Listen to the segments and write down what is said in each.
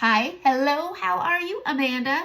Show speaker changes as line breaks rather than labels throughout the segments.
Hi, hello, how are you? Amanda,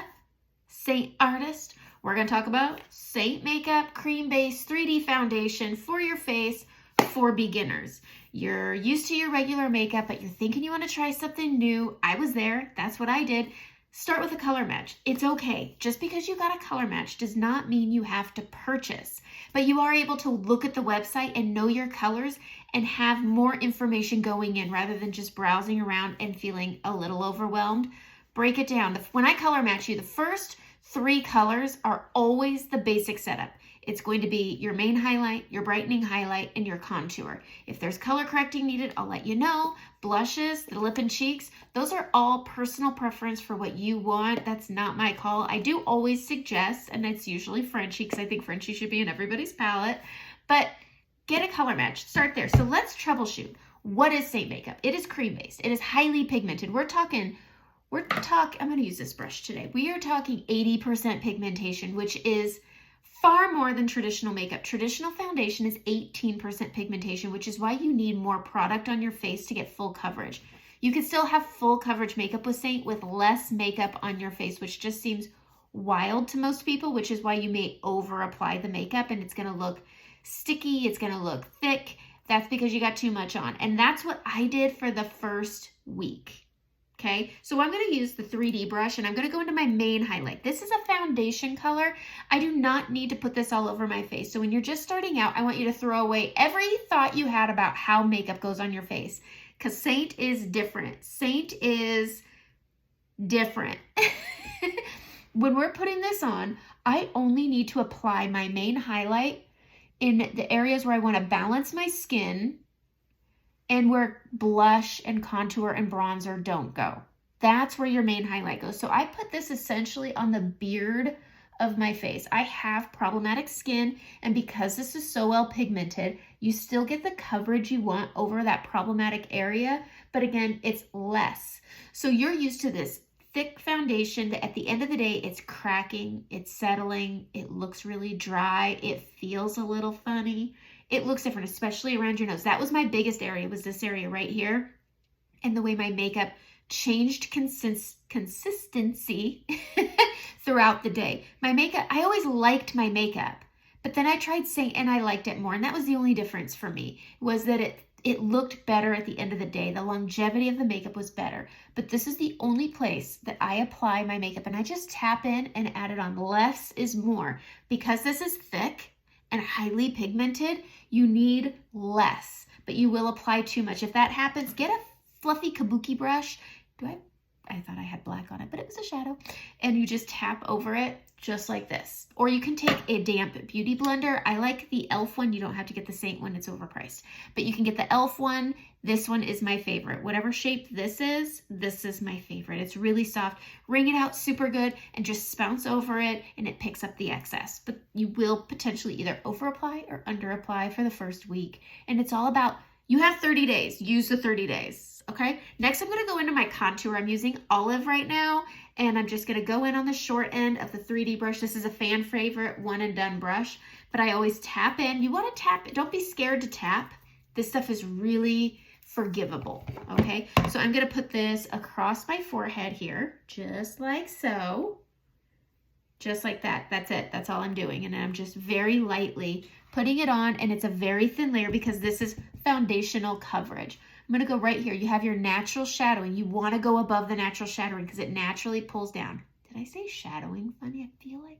Seint artist. We're going to talk about Seint Makeup Cream Base 3D Foundation for your face for beginners. You're used to your regular makeup, but you're thinking you want to try something new. I was there. That's what I did. Start with a color match. It's okay. Just because you got a color match does not mean you have to purchase, but you are able to look at the website and know your colors and have more information going in rather than just browsing around and feeling a little overwhelmed. Break it down. When I color match you, the first 3 colors are always the basic setup. It's going to be your main highlight, your brightening highlight, and your contour. If there's color correcting needed, I'll let you know. Blushes, the lip and cheeks, those are all personal preference for what you want. That's not my call. I do always suggest, and it's usually Frenchie, because I think Frenchie should be in everybody's palette, but get a color match. Start there. So let's troubleshoot. What is Seint makeup? It is cream-based. It is highly pigmented. I'm going to use this brush today. We are talking 80% pigmentation, which is far more than traditional makeup. Traditional foundation is 18% pigmentation, which is why you need more product on your face to get full coverage. You can still have full coverage makeup with Seint with less makeup on your face, which just seems wild to most people, which is why you may over apply the makeup and it's going to look sticky, it's going to look thick. That's because you got too much on. And that's what I did for the first week. Okay, so I'm going to use the 3D brush and I'm going to go into my main highlight. This is a foundation color. I do not need to put this all over my face. So when you're just starting out, I want you to throw away every thought you had about how makeup goes on your face, because Seint is different. Seint is different. When we're putting this on, I only need to apply my main highlight in the areas where I want to balance my skin and where blush and contour and bronzer don't go. That's where your main highlight goes. So I put this essentially on the beard of my face. I have problematic skin, and because this is so well pigmented, you still get the coverage you want over that problematic area, but again, it's less. So you're used to this thick foundation that at the end of the day, it's cracking, it's settling, it looks really dry, it feels a little funny. It looks different, especially around your nose. That was my biggest area, was this area right here. And the way my makeup changed consistency throughout the day. My makeup, I always liked my makeup, but then I tried Seint and I liked it more. And that was the only difference for me, was that it looked better at the end of the day. The longevity of the makeup was better. But this is the only place that I apply my makeup, and I just tap in and add it on. Less is more. Because this is thick and highly pigmented, you need less, but you will apply too much. If that happens, get a fluffy kabuki brush. I thought I had black on it, but it was a shadow. And you just tap over it just like this. Or you can take a damp beauty blender. I like the e.l.f. one. You don't have to get the Seint one, it's overpriced. But you can get the e.l.f. one. This one is my favorite. Whatever shape this is my favorite. It's really soft. Wring it out super good and just bounce over it and it picks up the excess. But you will potentially either over apply or under apply for the first week. And it's all about, you have 30 days. Use the 30 days. Okay, next I'm going to go into my contour. I'm using Olive right now, and I'm just going to go in on the short end of the 3D brush. This is a fan favorite one and done brush, but I always tap in. You want to tap, don't be scared to tap. This stuff is really forgivable, okay? So I'm going to put this across my forehead here, just like so. Just like that. That's it. That's all I'm doing. And then I'm just very lightly putting it on, and it's a very thin layer because this is foundational coverage. I'm going to go right here. You have your natural shadowing. You want to go above the natural shadowing because it naturally pulls down. Did I say shadowing funny? I feel like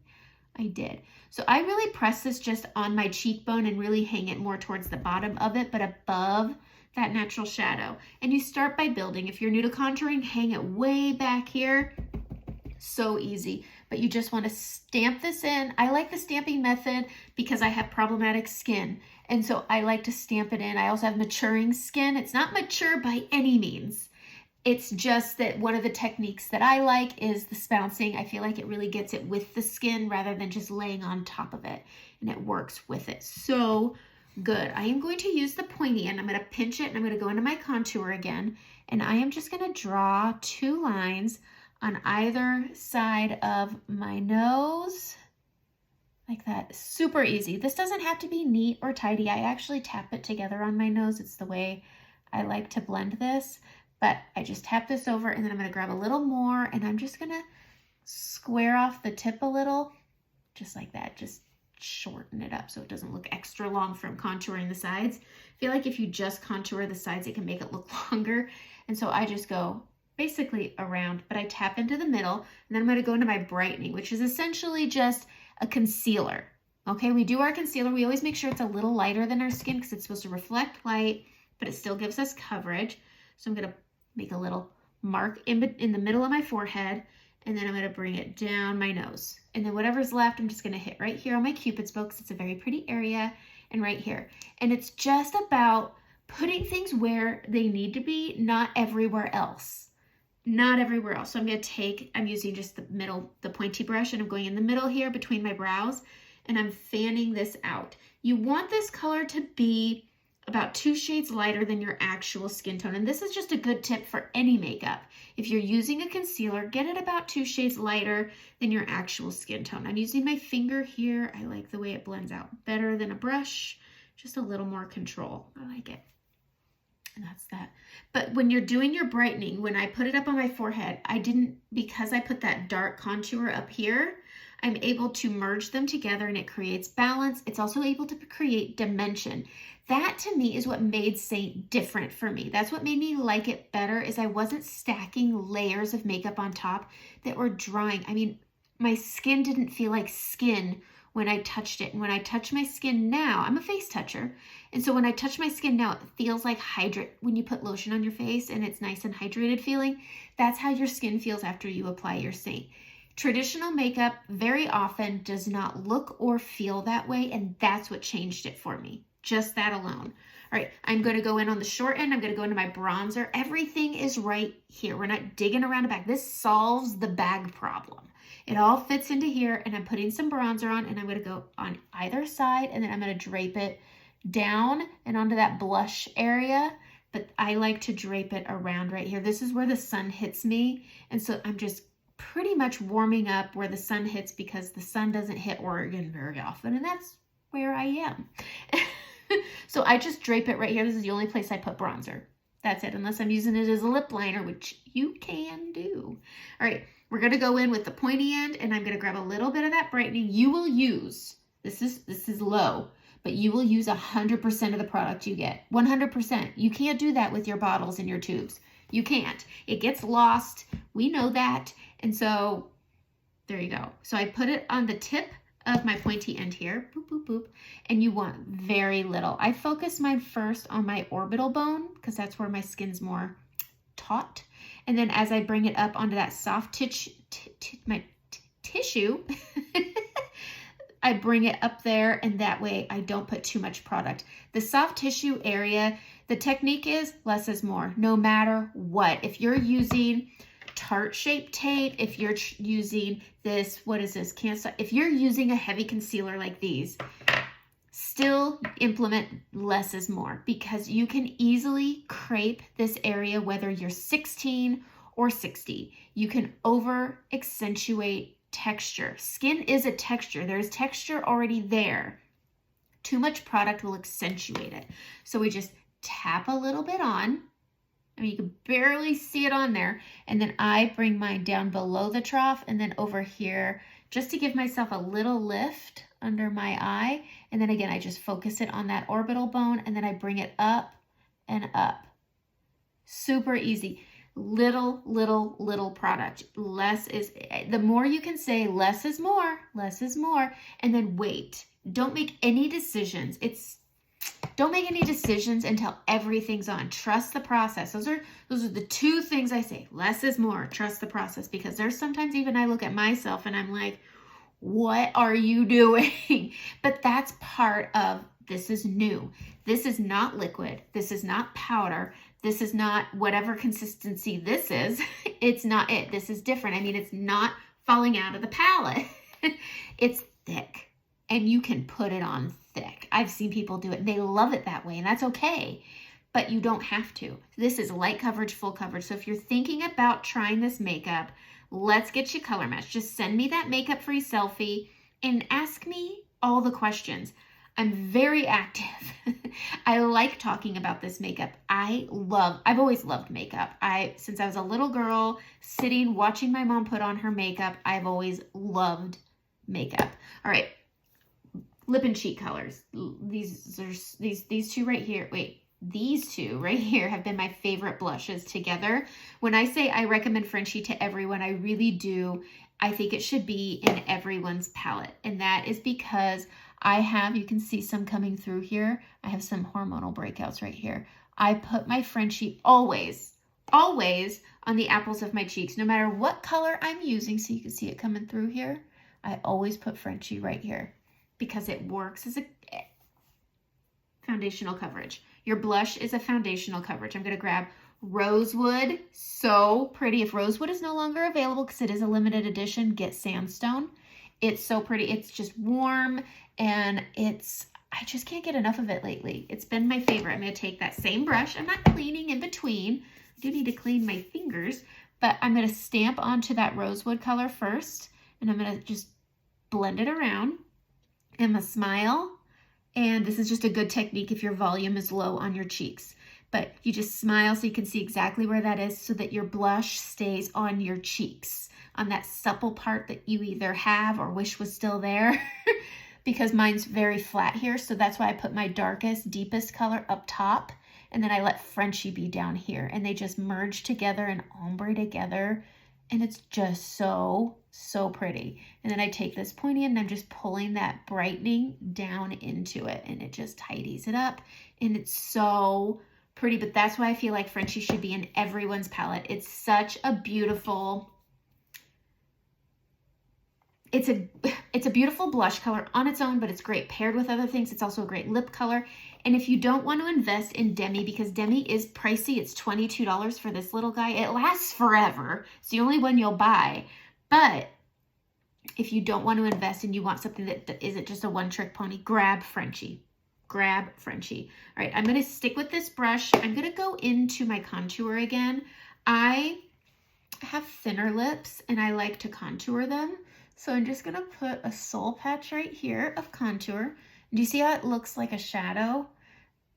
I did. So I really press this just on my cheekbone and really hang it more towards the bottom of it, but above that natural shadow. And you start by building. If you're new to contouring, hang it way back here. So easy, but you just want to stamp this in. I like the stamping method because I have problematic skin, and so I like to stamp it in. I also have maturing skin. It's not mature by any means. It's just that one of the techniques that I like is the spouncing. I feel like it really gets it with the skin rather than just laying on top of it, and it works with it so good. I am going to use the pointy end. I'm going to pinch it, and I'm going to go into my contour again, and I am just going to draw 2 lines on either side of my nose, like that. Super easy. This doesn't have to be neat or tidy. I actually tap it together on my nose. It's the way I like to blend this, but I just tap this over and then I'm going to grab a little more and I'm just going to square off the tip a little, just like that. Just shorten it up so it doesn't look extra long from contouring the sides. I feel like if you just contour the sides, it can make it look longer. And so I just go basically around, but I tap into the middle and then I'm going to go into my brightening, which is essentially just a concealer. Okay, we do our concealer. We always make sure it's a little lighter than our skin because it's supposed to reflect light, but it still gives us coverage. So I'm going to make a little mark in the middle of my forehead, and then I'm going to bring it down my nose. And then whatever's left, I'm just going to hit right here on my Cupid's bow because it's a very pretty area, and right here. And it's just about putting things where they need to be, not everywhere else. Not everywhere else. So I'm going to take, I'm using just the middle, the pointy brush, and I'm going in the middle here between my brows, and I'm fanning this out. You want this color to be about 2 shades lighter than your actual skin tone. And this is just a good tip for any makeup. If you're using a concealer, get it about 2 shades lighter than your actual skin tone. I'm using my finger here. I like the way it blends out better than a brush. Just a little more control. I like it. And that's that. But when you're doing your brightening, when I put it up on my forehead, I didn't, because I put that dark contour up here, I'm able to merge them together and it creates balance. It's also able to create dimension. That to me is what made Seint different for me. That's what made me like it better, is I wasn't stacking layers of makeup on top that were drying. I mean, my skin didn't feel like skin when I touched it. And when I touch my skin now, I'm a face toucher. And so when I touch my skin now, it feels like when you put lotion on your face and it's nice and hydrated feeling. That's how your skin feels after you apply your Seint. Traditional makeup very often does not look or feel that way, and that's what changed it for me. Just that alone. All right, I'm going to go in on the short end. I'm going to go into my bronzer. Everything is right here. We're not digging around the back. This solves the bag problem. It all fits into here, and I'm putting some bronzer on, and I'm going to go on either side, and then I'm going to drape it down and onto that blush area, but I like to drape it around right here. This is where the sun hits me, and so I'm just pretty much warming up where the sun hits because the sun doesn't hit Oregon very often, and that's where I am. So I just drape it right here. This is the only place I put bronzer. That's it, unless I'm using it as a lip liner, which you can do. All right, we're going to go in with the pointy end, and I'm going to grab a little bit of that brightening. You will use, this is low, but you will use 100% of the product you get. 100%. You can't do that with your bottles and your tubes. You can't. It gets lost. We know that. And so there you go. So I put it on the tip of my pointy end here, boop, boop, boop, and you want very little. I focus mine first on my orbital bone because that's where my skin's more taut. And then as I bring it up onto that soft tissue, I bring it up there, and that way I don't put too much product. The soft tissue area, the technique is less is more, no matter what. If you're using tart shaped tape, if you're using this, what is this? If you're using a heavy concealer like these, still implement less is more, because you can easily crepe this area whether you're 16 or 60. You can over accentuate texture. Skin is a texture. There's texture already there. Too much product will accentuate it. So we just tap a little bit on. I mean, you can barely see it on there. And then I bring mine down below the trough and then over here just to give myself a little lift under my eye. And then again, I just focus it on that orbital bone, and then I bring it up and up. Super easy. Little product. Less is, the more you can say less is more, and then wait. Don't make any decisions. Don't make any decisions until everything's on. Trust the process. Those are the two things I say. Less is more. Trust the process, because there's sometimes even I look at myself and I'm like, what are you doing? But that's part of, this is new. This is not liquid. This is not powder. This is not whatever consistency this is. It's not it. This is different. I mean, it's not falling out of the palette. It's thick, and you can put it on thick. I've seen people do it and they love it that way, and that's okay, but you don't have to. This is light coverage, full coverage. So if you're thinking about trying this makeup, let's get you color matched. Just send me that makeup free selfie and ask me all the questions. I'm very active. I like talking about this makeup. I've always loved makeup. Since I was a little girl, sitting, watching my mom put on her makeup, I've always loved makeup. All right, lip and cheek colors. These two right here. Wait, these two right here have been my favorite blushes together. When I say I recommend Frenchie to everyone, I really do. I think it should be in everyone's palette. And that is because you can see some coming through here. I have some hormonal breakouts right here. I put my Frenchie always on the apples of my cheeks, no matter what color I'm using. So you can see it coming through here. I always put Frenchie right here because it works as a foundational coverage. Your blush is a foundational coverage. I'm going to grab Rosewood. So pretty. If Rosewood is no longer available because it is a limited edition, get Sandstone. It's so pretty. It's just warm and I just can't get enough of it lately. It's been my favorite. I'm going to take that same brush. I'm not cleaning in between. I do need to clean my fingers, but I'm going to stamp onto that Rosewood color first, and I'm going to just blend it around. I'm going to smile, and this is just a good technique if your volume is low on your cheeks. But you just smile so you can see exactly where that is so that your blush stays on your cheeks, on that supple part that you either have or wish was still there. Because mine's very flat here, so that's why I put my darkest, deepest color up top, and then I let Frenchie be down here, and they just merge together and ombre together, and it's just so, so pretty. And then I take this pointy and I'm just pulling that brightening down into it, and it just tidies it up, and it's so pretty. But that's why I feel like Frenchie should be in everyone's palette. It's such a beautiful... It's a beautiful blush color on its own, but it's great paired with other things. It's also a great lip color. And if you don't want to invest in Demi, because Demi is pricey, it's $22 for this little guy. It lasts forever. It's the only one you'll buy. But if you don't want to invest and you want something that isn't just a one-trick pony, grab Frenchie. Grab Frenchie. All right, I'm going to stick with this brush. I'm going to go into my contour again. I have thinner lips and I like to contour them. So I'm just going to put a soul patch right here of contour. Do you see how it looks like a shadow?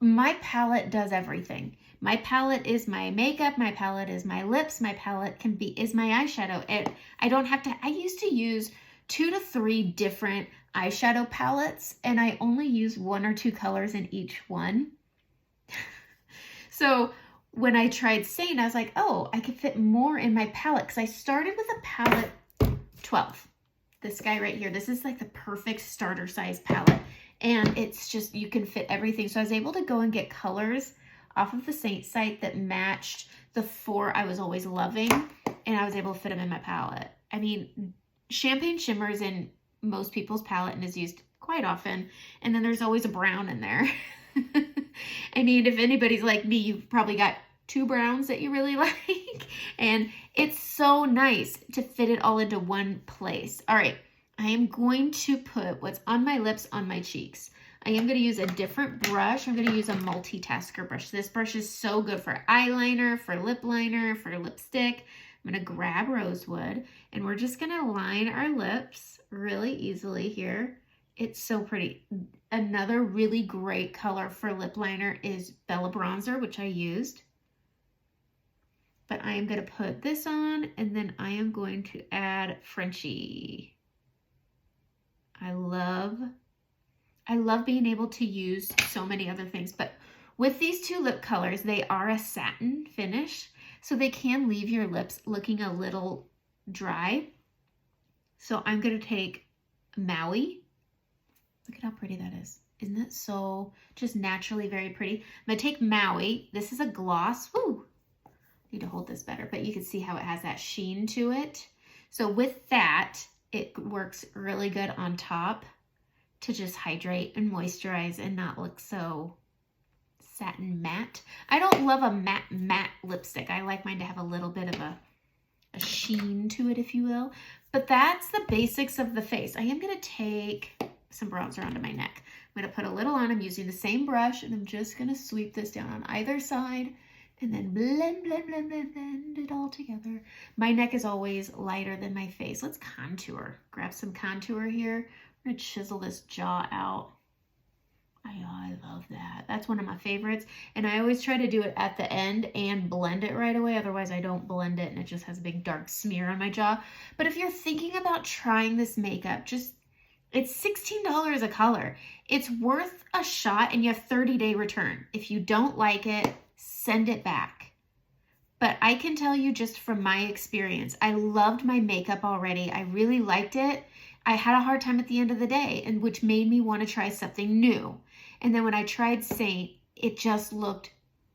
My palette does everything. My palette is my makeup. My palette is my lips. My palette is my eyeshadow. I used to use 2 to 3 different eyeshadow palettes, and I only use 1 or 2 colors in each one. So when I tried Seint, I was like, oh, I could fit more in my palette, because I started with a palette 12. This guy right here, this is like the perfect starter size palette, and it's just, you can fit everything. So I was able to go and get colors off of the Seint site that matched the 4 I was always loving, and I was able to fit them in my palette. I mean, champagne shimmer is in most people's palette and is used quite often, and then there's always a brown in there. I mean, if anybody's like me, you've probably got 2 browns that you really like, and it's so nice to fit it all into one place. All right, I am going to put what's on my lips on my cheeks. I am going to use a different brush. I'm going to use a multitasker brush. This brush is so good for eyeliner, for lip liner, for lipstick. I'm going to grab Rosewood, and we're just going to line our lips really easily here. It's so pretty. Another really great color for lip liner is Bella Bronzer, which I used. But I am going to put this on, and then I am going to add Frenchie. I love being able to use so many other things, but with these 2 lip colors, they are a satin finish, so they can leave your lips looking a little dry. So I'm going to take Maui. Look at how pretty that is. Isn't that so just naturally very pretty? I'm going to take Maui. This is a gloss. Woo! Need to hold this better, but you can see how it has that sheen to it. So with that, it works really good on top to just hydrate and moisturize and not look so satin matte. I don't love a matte lipstick. I like mine to have a little bit of a sheen to it, if you will. But that's the basics of the face. I am going to take some bronzer onto my neck. I'm going to put a little on. I'm using the same brush, and I'm just going to sweep this down on either side and then blend, blend, blend, blend, blend it all together. My neck is always lighter than my face. Let's contour. Grab some contour here. I'm going to chisel this jaw out. I love that. That's one of my favorites. And I always try to do it at the end and blend it right away. Otherwise, I don't blend it and it just has a big dark smear on my jaw. But if you're thinking about trying this makeup, it's $16 a color. It's worth a shot and you have 30-day return. If you don't like it, send it back. But I can tell you just from my experience, I loved my makeup already. I really liked it. I had a hard time at the end of the day, and which made me want to try something new. And then when I tried Seint, it just looked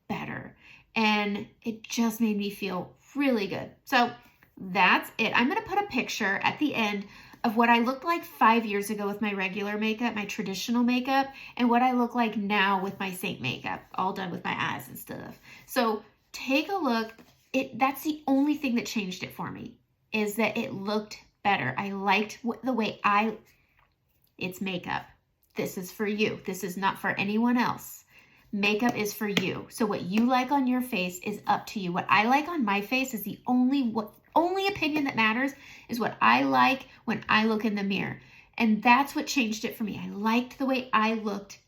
better. And it just made me feel really good. So that's it. I'm going to put a picture at the end of what I looked like 5 years ago with my regular makeup, my traditional makeup, and what I look like now with my Seint makeup, all done with my eyes and stuff. So take a look. That's the only thing that changed it for me, is that it looked better. I liked the way it's makeup. This is for you. This is not for anyone else. Makeup is for you. So what you like on your face is up to you. What I like on my face is the only opinion that matters, is what I like when I look in the mirror. And that's what changed it for me. I liked the way I looked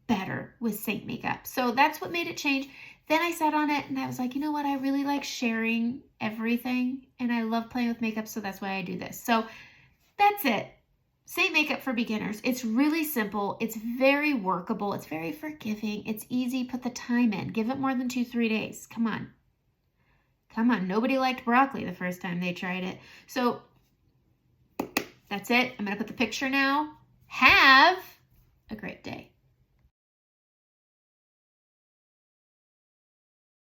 better with Seint makeup. So that's what made it change. Then I sat on it and I was like, you know what? I really like sharing everything and I love playing with makeup, so that's why I do this. So that's it. Seint makeup for beginners. It's really simple. It's very workable. It's very forgiving. It's easy. Put the time in. Give it more than 2-3 days. Come on. Come on. Nobody liked broccoli the first time they tried it. So that's it. I'm going to put the picture now. Have a great day.